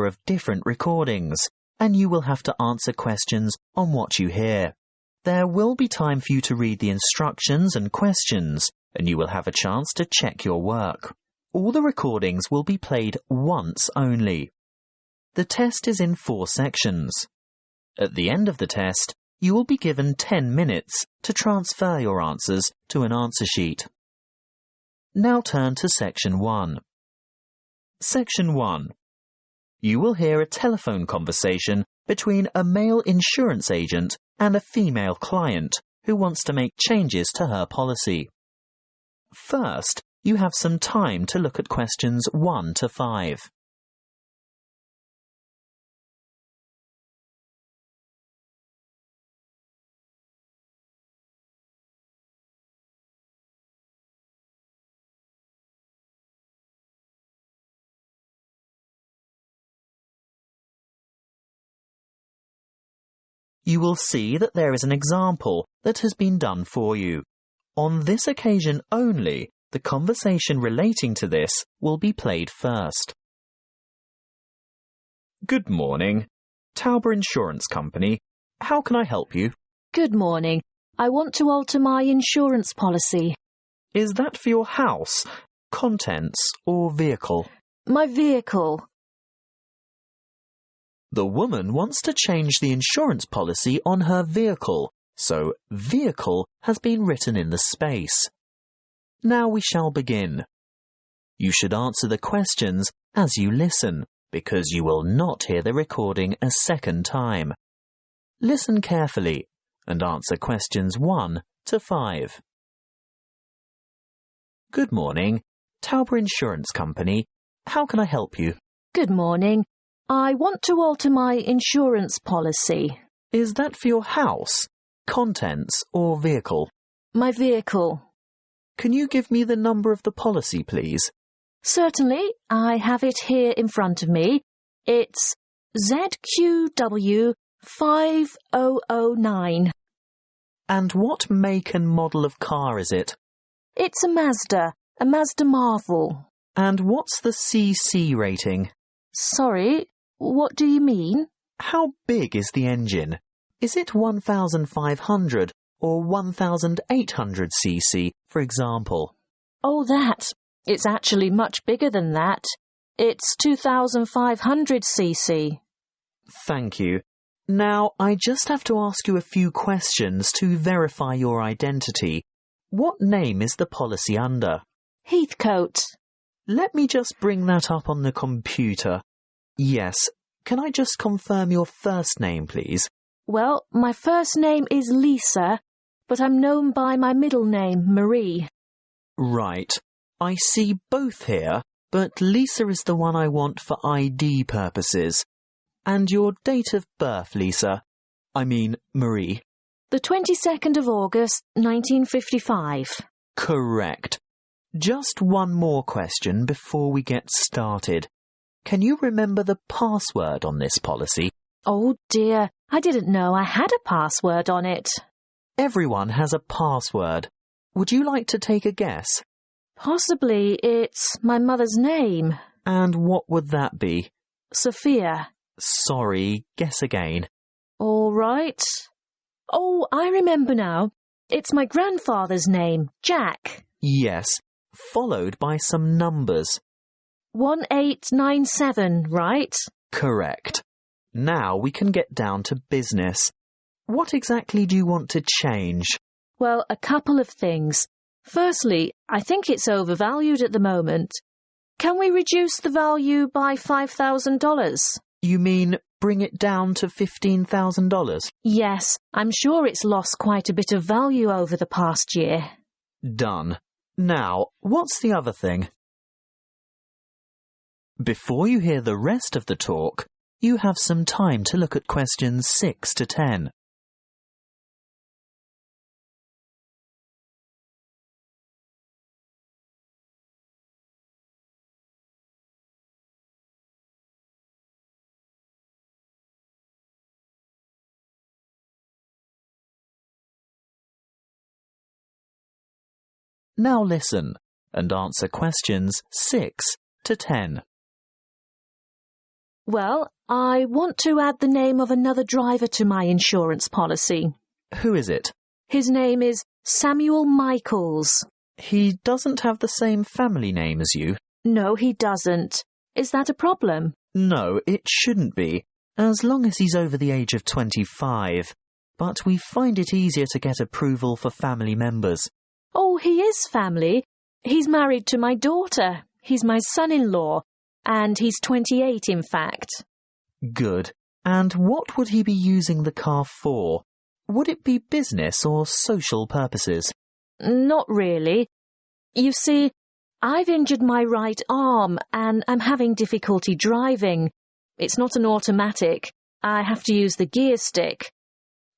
of different recordings, and you will have to answer questions on what you hear. There will be time for you to read the instructions and questions, and you will have a chance to check your work. All the recordings will be played once only. The test is in 4 sections. At the end of the test, you will be given 10 minutes to transfer your answers to an answer sheet. Now turn to Section 1. Section 1. You will hear a telephone conversation between a male insurance agent and a female client who wants to make changes to her policy. First, you have some time to look at questions 1 to 5. You will see that there is an example that has been done for you. On this occasion only, the conversation relating to this will be played first. Good morning. Tauber Insurance Company. How can I help you? Good morning. I want to alter my insurance policy. Is that for your house, contents, or vehicle? My vehicle. The woman wants to change the insurance policy on her vehicle, so vehicle has been written in the space. Now we shall begin. You should answer the questions as you listen, because you will not hear the recording a second time. Listen carefully and answer questions 1 to 5. Good morning. Tauber Insurance Company. How can I help you? Good morning. I want to alter my insurance policy. Is that for your house, contents, or vehicle? My vehicle. Can you give me the number of the policy, please? Certainly. I have it here in front of me. It's ZQW 5009. And what make and model of car is it? It's a Mazda Marvel. And what's the CC rating? Sorry, what do you mean? How big is the engine? Is it 1,500 or 1,800 cc, for example? Oh, that. It's actually much bigger than that. It's 2,500 cc. Thank you. Now, I just have to ask you a few questions to verify your identity. What name is the policy under? Heathcote. Let me just bring that up on the computer. Yes. Can I just confirm your first name, please? Well, my first name is Lisa, but I'm known by my middle name, Marie. Right. I see both here, but Lisa is the one I want for ID purposes. And your date of birth, Lisa? I mean, Marie. The 22nd of August, 1955. Correct. Just one more question before we get started. Can you remember the password on this policy? Oh dear, I didn't know I had a password on it. Everyone has a password. Would you like to take a guess? Possibly it's my mother's name. And what would that be? Sophia. Sorry, guess again. All right. Oh, I remember now. It's my grandfather's name, Jack. Yes, followed by some numbers. 1897, right? Correct. Now we can get down to business. What exactly do you want to change? Well, a couple of things. Firstly, I think it's overvalued at the moment. Can we reduce the value by $5,000? You mean bring it down to $15,000? Yes, I'm sure it's lost quite a bit of value over the past year. Done. Now, what's the other thing? Before you hear the rest of the talk, you have some time to look at questions 6 to 10. Now listen and answer questions 6 to 10. Well, I want to add the name of another driver to my insurance policy. Who is it? His name is Samuel Michaels. He doesn't have the same family name as you. No, he doesn't. Is that a problem? No, it shouldn't be, as long as he's over the age of 25. But we find it easier to get approval for family members. Oh, he is family. He's married to my daughter. He's my son-in-law. And he's 28, in fact. Good. And what would he be using the car for? Would it be business or social purposes? Not really. You see, I've injured my right arm and I'm having difficulty driving. It's not an automatic. I have to use the gear stick.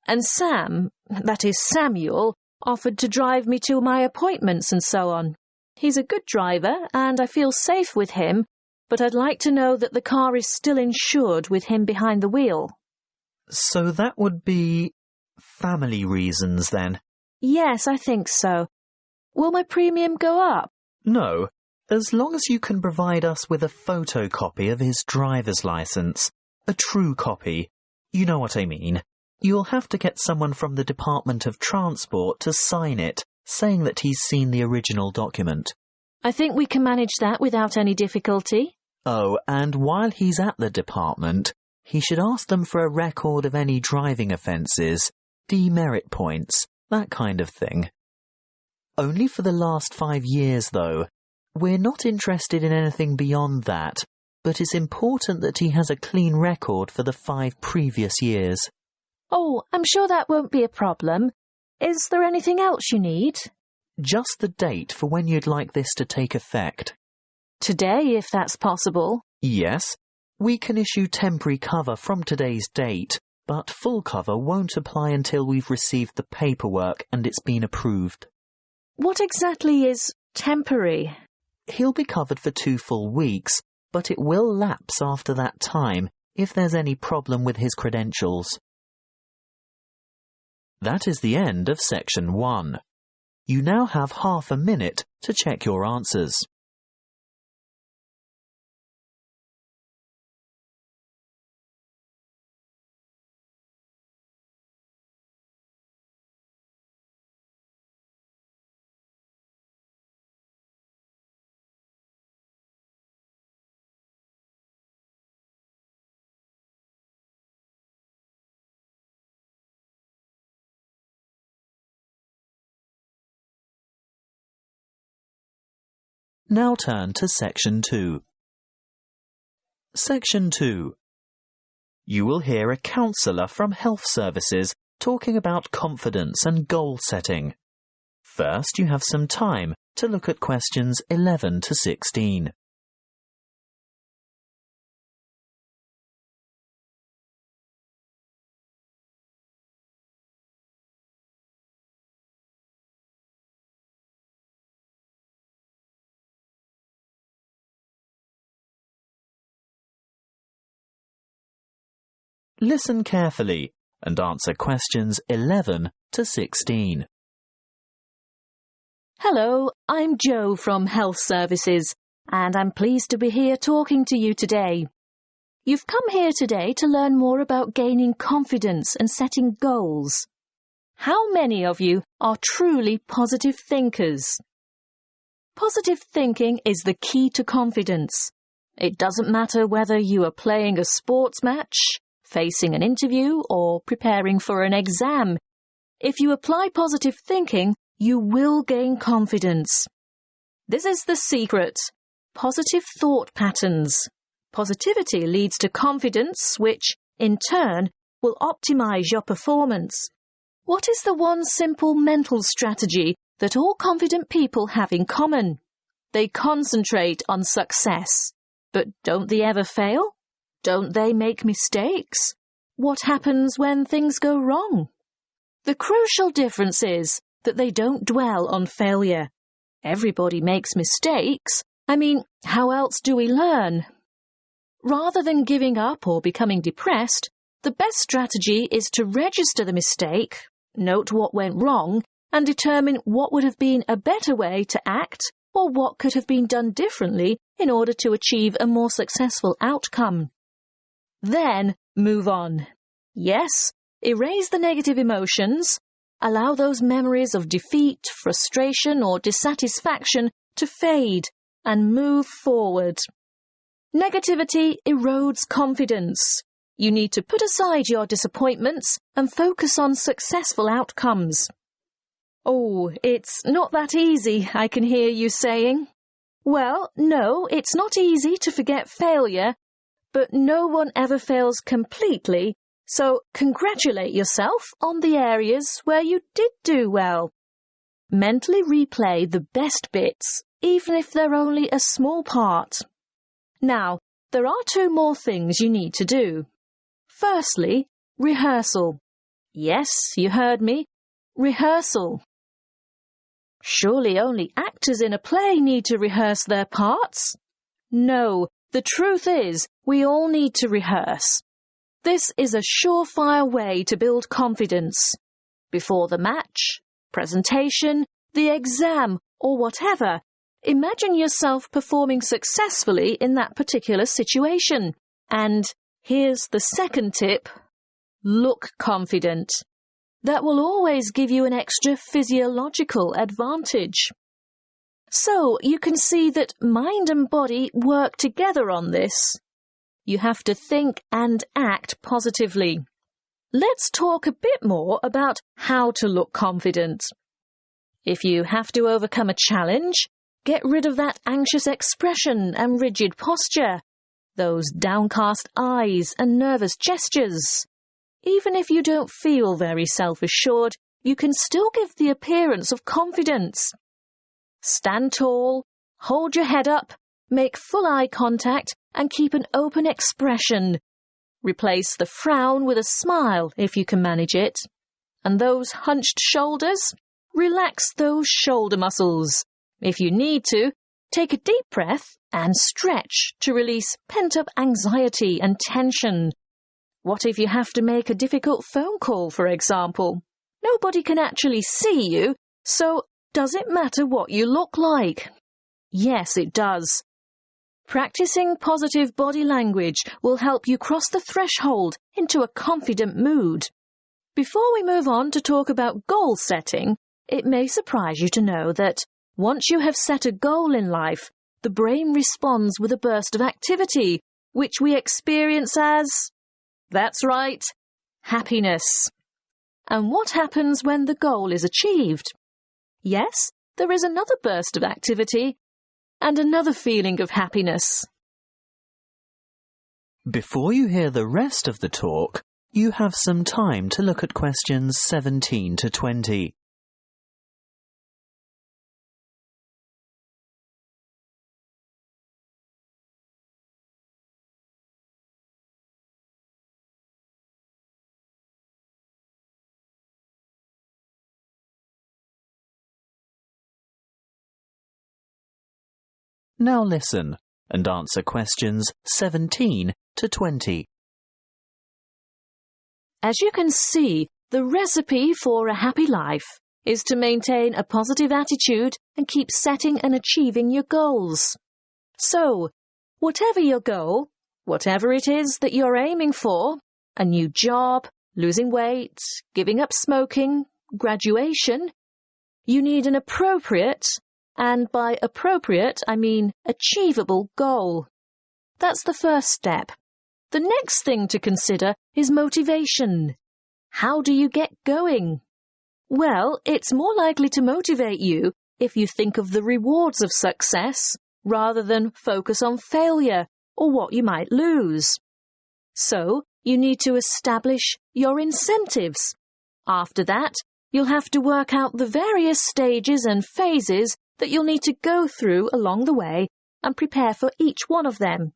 And Sam, that is Samuel, offered to drive me to my appointments and so on. He's a good driver and I feel safe with him, but I'd like to know that the car is still insured with him behind the wheel. So that would be family reasons then? Yes, I think so. Will my premium go up? No, as long as you can provide us with a photocopy of his driver's license. A true copy. You know what I mean. You'll have to get someone from the Department of Transport to sign it, saying that he's seen the original document. I think we can manage that without any difficulty. Oh, and while he's at the department, he should ask them for a record of any driving offences, demerit points, that kind of thing. Only for the last 5 years, though. We're not interested in anything beyond that, but it's important that he has a clean record for the 5 previous years. Oh, I'm sure that won't be a problem. Is there anything else you need? Just the date for when you'd like this to take effect. Today, if that's possible. Yes, we can issue temporary cover from today's date, but full cover won't apply until we've received the paperwork and it's been approved. What exactly is temporary? He'll be covered for 2 full weeks, but it will lapse after that time if there's any problem with his credentials. That is the end of section 1. You now have half a minute to check your answers. Now turn to Section 2. Section 2. You will hear a counsellor from Health Services talking about confidence and goal setting. First, you have some time to look at questions 11 to 16. Listen carefully and answer questions 11 to 16. Hello, I'm Jo from Health Services, and I'm pleased to be here talking to you today. You've come here today to learn more about gaining confidence and setting goals. How many of you are truly positive thinkers? Positive thinking is the key to confidence. It doesn't matter whether you are playing a sports match, facing an interview, or preparing for an exam. If you apply positive thinking, you will gain confidence. This is the secret. Positive thought patterns. Positivity leads to confidence, which, in turn, will optimize your performance. What is the one simple mental strategy that all confident people have in common? They concentrate on success. But don't they ever fail? Don't they make mistakes? What happens when things go wrong? The crucial difference is that they don't dwell on failure. Everybody makes mistakes. How else do we learn? Rather than giving up or becoming depressed, the best strategy is to register the mistake, note what went wrong, and determine what would have been a better way to act or what could have been done differently in order to achieve a more successful outcome. Then move on. Yes, erase the negative emotions. Allow those memories of defeat, frustration, or dissatisfaction to fade and move forward. Negativity erodes confidence. You need to put aside your disappointments and focus on successful outcomes. Oh, it's not that easy, I can hear you saying. Well, no, it's not easy to forget failure, but no one ever fails completely, so congratulate yourself on the areas where you did do well. Mentally replay the best bits, even if they're only a small part. Now, there are 2 more things you need to do. Firstly, rehearsal. Yes, you heard me. Rehearsal. Surely only actors in a play need to rehearse their parts? No, the truth is, we all need to rehearse. This is a surefire way to build confidence. Before the match, presentation, the exam, or whatever, imagine yourself performing successfully in that particular situation. And here's the second tip. Look confident. That will always give you an extra physiological advantage. So you can see that mind and body work together on this. You have to think and act positively. Let's talk a bit more about how to look confident. If you have to overcome a challenge, get rid of that anxious expression and rigid posture, those downcast eyes and nervous gestures. Even if you don't feel very self-assured, you can still give the appearance of confidence. Stand tall, hold your head up, make full eye contact, and keep an open expression. Replace the frown with a smile if you can manage it. And those hunched shoulders? Relax those shoulder muscles. If you need to, take a deep breath and stretch to release pent-up anxiety and tension. What if you have to make a difficult phone call, for example? Nobody can actually see you, so does it matter what you look like? Yes, it does. Practicing positive body language will help you cross the threshold into a confident mood. Before we move on to talk about goal setting, it may surprise you to know that once you have set a goal in life, the brain responds with a burst of activity, which we experience as, that's right, happiness. And what happens when the goal is achieved? Yes, there is another burst of activity and another feeling of happiness. Before you hear the rest of the talk, you have some time to look at questions 17 to 20. Now listen and answer questions 17 to 20. As you can see, the recipe for a happy life is to maintain a positive attitude and keep setting and achieving your goals. So, whatever your goal, whatever it is that you're aiming for, a new job, losing weight, giving up smoking, graduation, you need an appropriate, and by appropriate I mean achievable goal. That's the first step. The next thing to consider is motivation. How do you get going? Well, it's more likely to motivate you if you think of the rewards of success rather than focus on failure or what you might lose. So, you need to establish your incentives. After that, you'll have to work out the various stages and phases that you'll need to go through along the way and prepare for each one of them.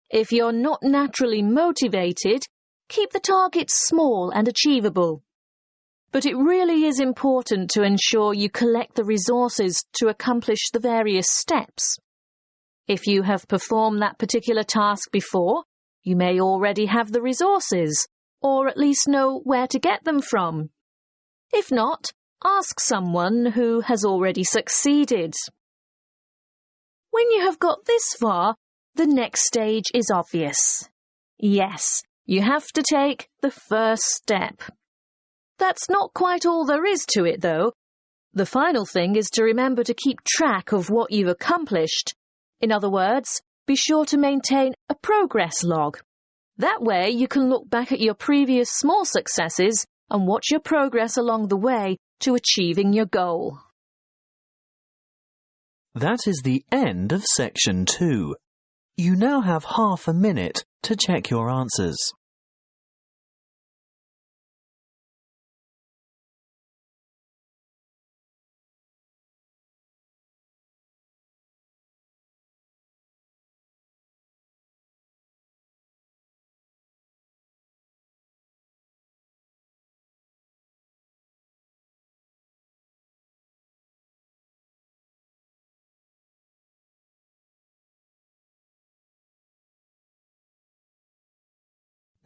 If you're not naturally motivated, keep the targets small and achievable. But it really is important to ensure you collect the resources to accomplish the various steps. If you have performed that particular task before, you may already have the resources, or at least know where to get them from. If not, ask someone who has already succeeded. When you have got this far, the next stage is obvious. Yes, you have to take the first step. That's not quite all there is to it, though. The final thing is to remember to keep track of what you've accomplished. In other words, be sure to maintain a progress log. That way you can look back at your previous small successes and watch your progress along the way to achieving your goal. That is the end of section 2. You now have half a minute to check your answers.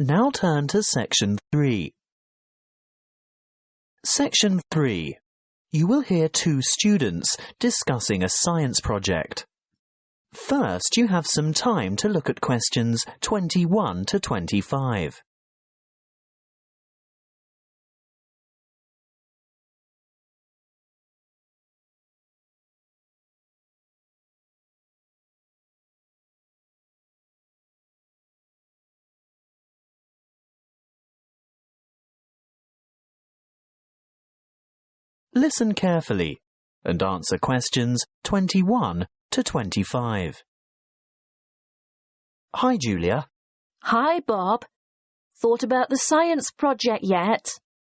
Now turn to section 3. Section 3. You will hear two students discussing a science project. First, you have some time to look at questions 21 to 25. Listen carefully and answer questions 21 to 25. Hi, Julia. Hi, Bob. Thought about the science project yet?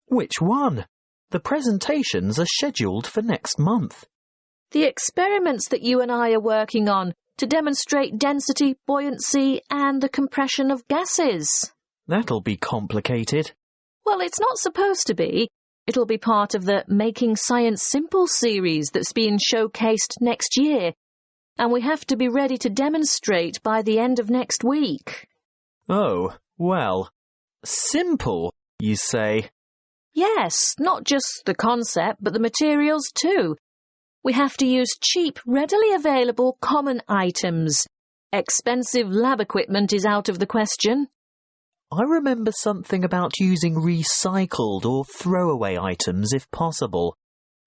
Which one? The presentations are scheduled for next month. The experiments that you and I are working on to demonstrate density, buoyancy, and the compression of gases. That'll be complicated. Well, it's not supposed to be. It'll be part of the Making Science Simple series that's being showcased next year, and we have to be ready to demonstrate by the end of next week. Oh, well, simple, you say? Yes, not just the concept, but the materials too. We have to use cheap, readily available common items. Expensive lab equipment is out of the question. I remember something about using recycled or throwaway items if possible.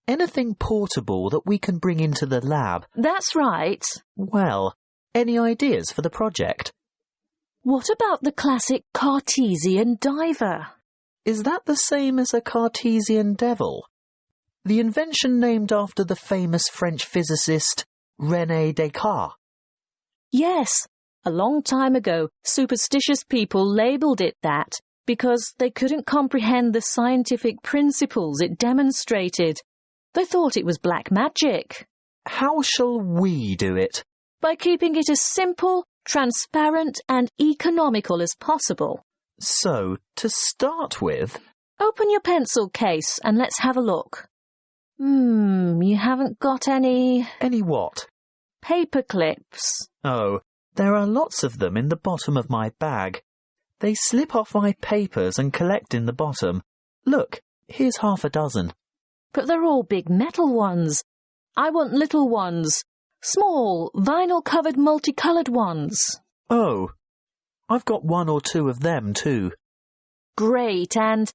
Anything portable that we can bring into the lab. That's right. Well, any ideas for the project? What about the classic Cartesian diver? Is that the same as a Cartesian devil? The invention named after the famous French physicist René Descartes. Yes. A long time ago, superstitious people labelled it that because they couldn't comprehend the scientific principles it demonstrated. They thought it was black magic. How shall we do it? By keeping it as simple, transparent and economical as possible. So, to start with... Open your pencil case and let's have a look. You haven't got any... Any what? Paper clips. Oh... There are lots of them in the bottom of my bag. They slip off my papers and collect in the bottom. Look, here's half a dozen. But they're all big metal ones. I want little ones. Small, vinyl-covered multicoloured ones. Oh, I've got one or two of them too. Great, and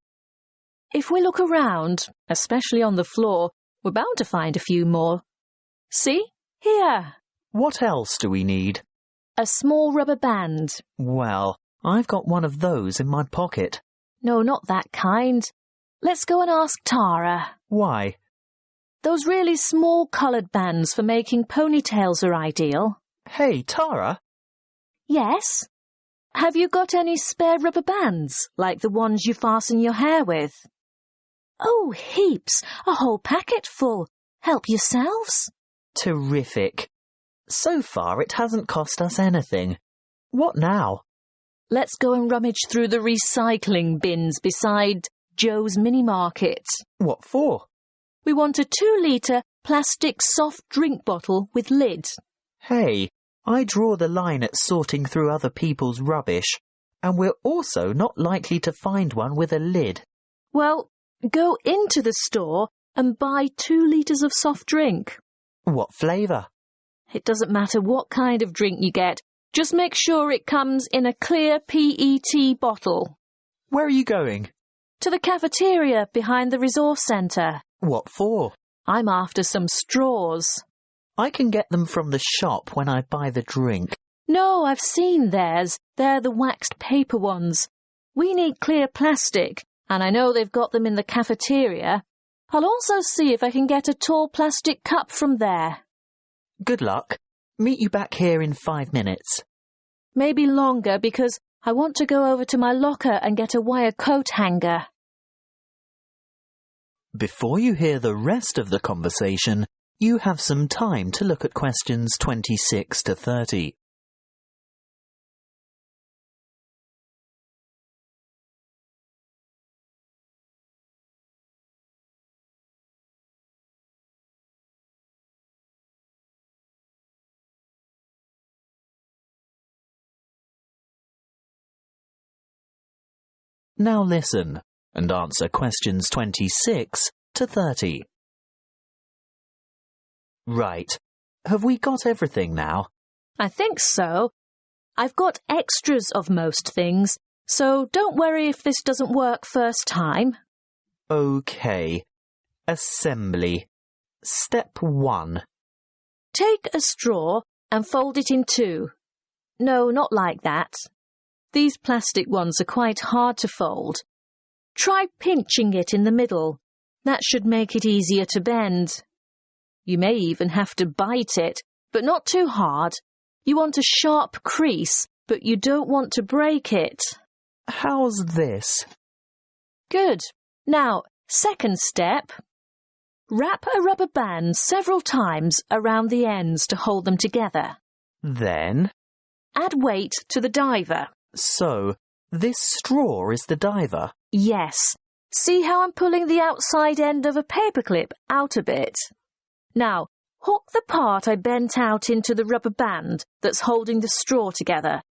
if we look around, especially on the floor, we're bound to find a few more. See? Here. What else do we need? A small rubber band. Well, I've got one of those in my pocket. No, not that kind. Let's go and ask Tara. Why? Those really small coloured bands for making ponytails are ideal. Hey, Tara? Yes? Have you got any spare rubber bands, like the ones you fasten your hair with? Oh, heaps. A whole packet full. Help yourselves. Terrific. So far, it hasn't cost us anything. What now? Let's go and rummage through the recycling bins beside Joe's mini market. What for? We want a 2-litre plastic soft drink bottle with lid. Hey, I draw the line at sorting through other people's rubbish, and we're also not likely to find one with a lid. Well, go into the store and buy 2 litres of soft drink. What flavour? It doesn't matter what kind of drink you get, Just make sure it comes in a clear PET bottle. Where are you going? To the cafeteria behind the resource centre. What for? I'm after some straws. I can get them from the shop when I buy the drink. No, I've seen theirs. They're the waxed paper ones. We need clear plastic, and I know they've got them in the cafeteria. I'll also see if I can get a tall plastic cup from there. Good luck. Meet you back here in 5 minutes. Maybe longer, because I want to go over to my locker and get a wire coat hanger. Before you hear the rest of the conversation, you have some time to look at questions 26 to 30. Now listen and answer questions 26 to 30. Right. Have we got everything now? I think so. I've got extras of most things, so don't worry if this doesn't work first time. OK. Assembly. Step 1. Take a straw and fold it in two. No, not like that. These plastic ones are quite hard to fold. Try pinching it in the middle. That should make it easier to bend. You may even have to bite it, but not too hard. You want a sharp crease, but you don't want to break it. How's this? Good. Now, second step. Wrap a rubber band several times around the ends to hold them together. Then? Add weight to the diver. So, this straw is the diver? Yes. See how I'm pulling the outside end of a paperclip out a bit? Now, hook the part I bent out into the rubber band that's holding the straw together.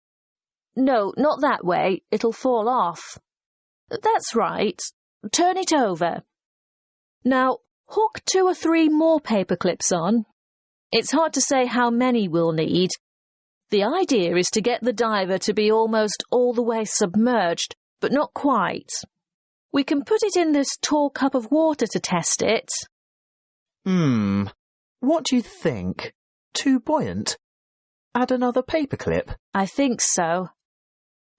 No, not that way. It'll fall off. That's right. Turn it over. Now, hook 2 or 3 more paperclips on. It's hard to say how many we'll need. The idea is to get the diver to be almost all the way submerged, but not quite. We can put it in this tall cup of water to test it. What do you think? Too buoyant? Add another paperclip? I think so.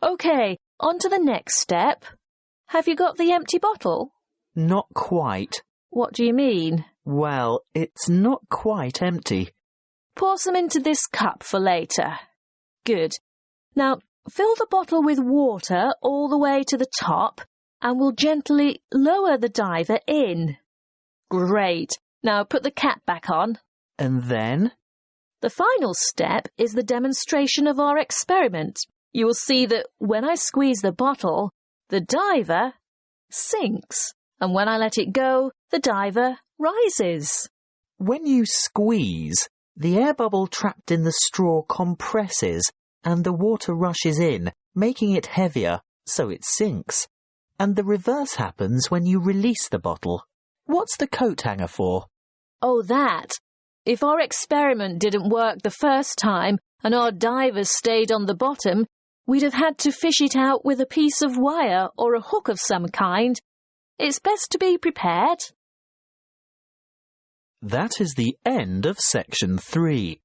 OK, on to the next step. Have you got the empty bottle? Not quite. What do you mean? Well, it's not quite empty. Pour some into this cup for later. Good. Now, fill the bottle with water all the way to the top, and we'll gently lower the diver in. Great. Now put the cap back on. And then? The final step is the demonstration of our experiment. You will see that when I squeeze the bottle, the diver sinks, and when I let it go, the diver rises. When you squeeze, the air bubble trapped in the straw compresses and the water rushes in, making it heavier, so it sinks. And the reverse happens when you release the bottle. What's the coat hanger for? Oh, that. If our experiment didn't work the first time and our divers stayed on the bottom, we'd have had to fish it out with a piece of wire or a hook of some kind. It's best to be prepared. That is the end of section 3.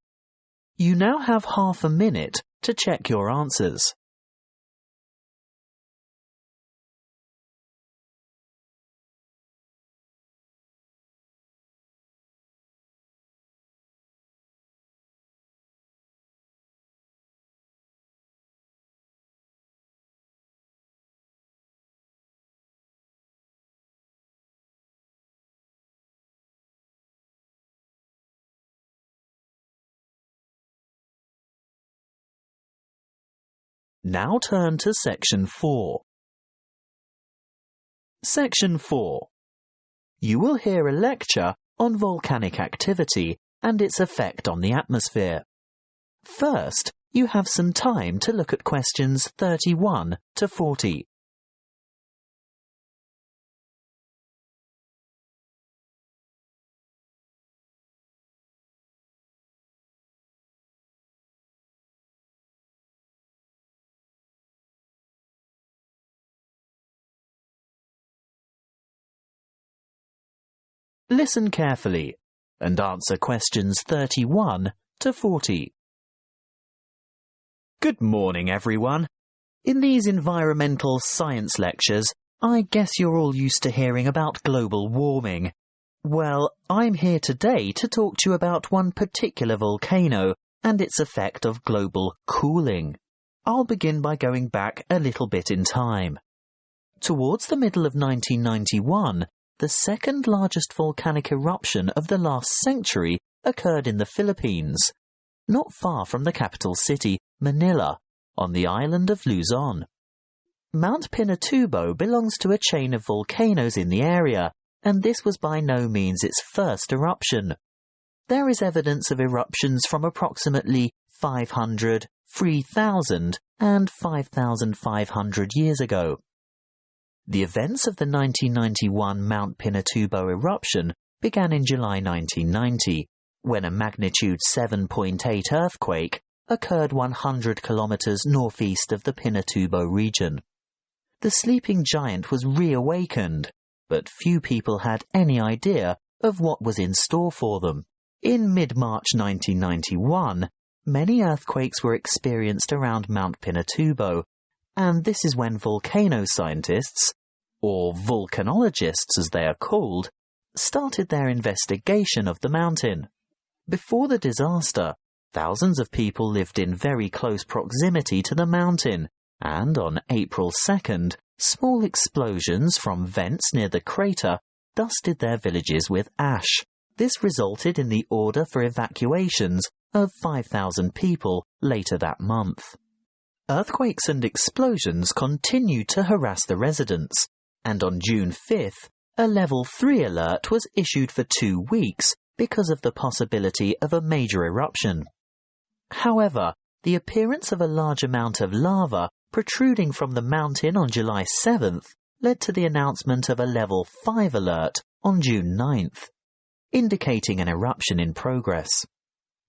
You now have half a minute to check your answers. Now turn to section 4. Section 4. You will hear a lecture on volcanic activity and its effect on the atmosphere. First, you have some time to look at questions 31 to 40. Listen carefully and answer questions 31 to 40. Good morning, everyone. In these environmental science lectures, I guess you're all used to hearing about global warming. Well, I'm here today to talk to you about one particular volcano and its effect of global cooling. I'll begin by going back a little bit in time. Towards the middle of 1991, the second largest volcanic eruption of the last century occurred in the Philippines, not far from the capital city, Manila, on the island of Luzon. Mount Pinatubo belongs to a chain of volcanoes in the area, and this was by no means its first eruption. There is evidence of eruptions from approximately 500, 3,000 and 5,500 years ago. The events of the 1991 Mount Pinatubo eruption began in July 1990, when a magnitude 7.8 earthquake occurred 100 kilometers northeast of the Pinatubo region. The sleeping giant was reawakened, but few people had any idea of what was in store for them. In mid-March 1991, many earthquakes were experienced around Mount Pinatubo, and this is when volcano scientists, or volcanologists as they are called, started their investigation of the mountain. Before the disaster, thousands of people lived in very close proximity to the mountain, and on April 2nd, small explosions from vents near the crater dusted their villages with ash. This resulted in the order for evacuations of 5,000 people later that month. Earthquakes and explosions continued to harass the residents, and on June 5th, a Level 3 alert was issued for 2 weeks because of the possibility of a major eruption. However, the appearance of a large amount of lava protruding from the mountain on July 7th led to the announcement of a Level 5 alert on June 9th, indicating an eruption in progress.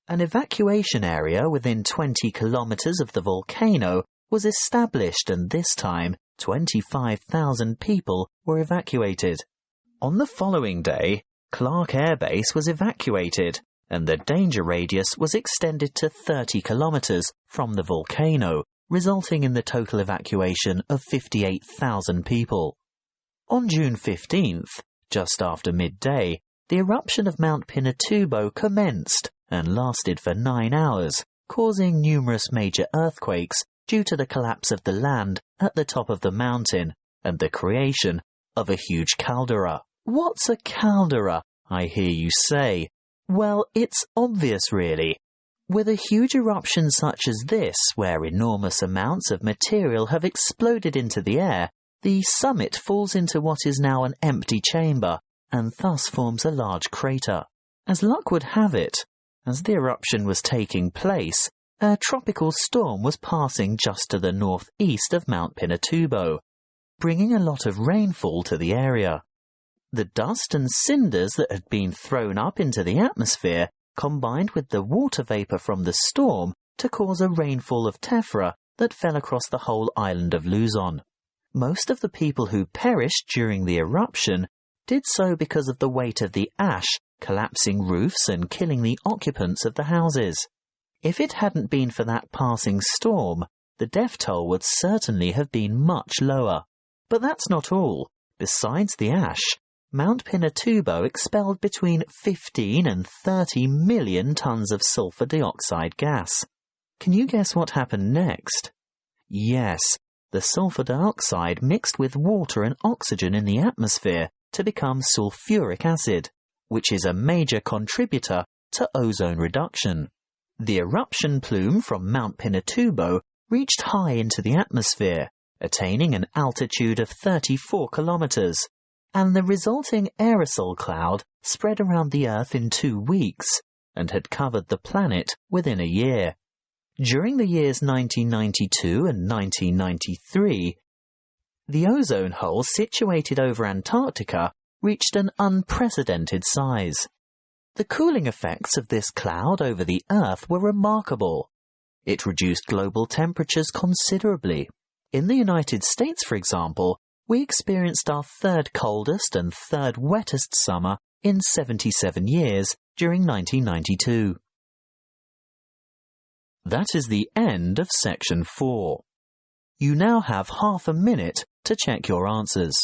An evacuation area within 20 kilometers of the volcano was established, and this time 25,000 people were evacuated. On the following day, Clark Air Base was evacuated, and the danger radius was extended to 30 kilometers from the volcano, resulting in the total evacuation of 58,000 people. On June 15th, just after midday, the eruption of Mount Pinatubo commenced and lasted for 9 hours, causing numerous major earthquakes due to the collapse of the land at the top of the mountain and the creation of a huge caldera. What's a caldera, I hear you say? Well, it's obvious really. With a huge eruption such as this, where enormous amounts of material have exploded into the air, the summit falls into what is now an empty chamber, and thus forms a large crater. As luck would have it, as the eruption was taking place, a tropical storm was passing just to the northeast of Mount Pinatubo, bringing a lot of rainfall to the area. The dust and cinders that had been thrown up into the atmosphere combined with the water vapour from the storm to cause a rainfall of tephra that fell across the whole island of Luzon. Most of the people who perished during the eruption did so because of the weight of the ash collapsing roofs and killing the occupants of the houses. If it hadn't been for that passing storm, the death toll would certainly have been much lower. But that's not all. Besides the ash, Mount Pinatubo expelled between 15 and 30 million tons of sulfur dioxide gas. Can you guess what happened next? Yes, the sulfur dioxide mixed with water and oxygen in the atmosphere to become sulfuric acid, which is a major contributor to ozone reduction. The eruption plume from Mount Pinatubo reached high into the atmosphere, attaining an altitude of 34 kilometers, and the resulting aerosol cloud spread around the Earth in 2 weeks and had covered the planet within a year. During the years 1992 and 1993, the ozone hole situated over Antarctica reached an unprecedented size. The cooling effects of this cloud over the Earth were remarkable. It reduced global temperatures considerably. In the United States, for example, we experienced our third coldest and third wettest summer in 77 years during 1992. That is the end of section 4. You now have half a minute to check your answers.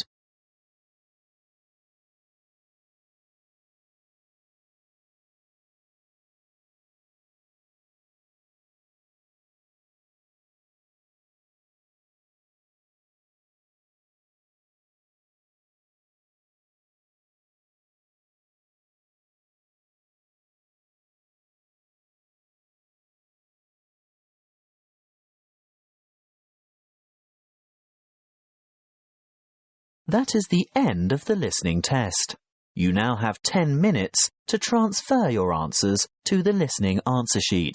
That is the end of the listening test. You now have 10 minutes to transfer your answers to the listening answer sheet.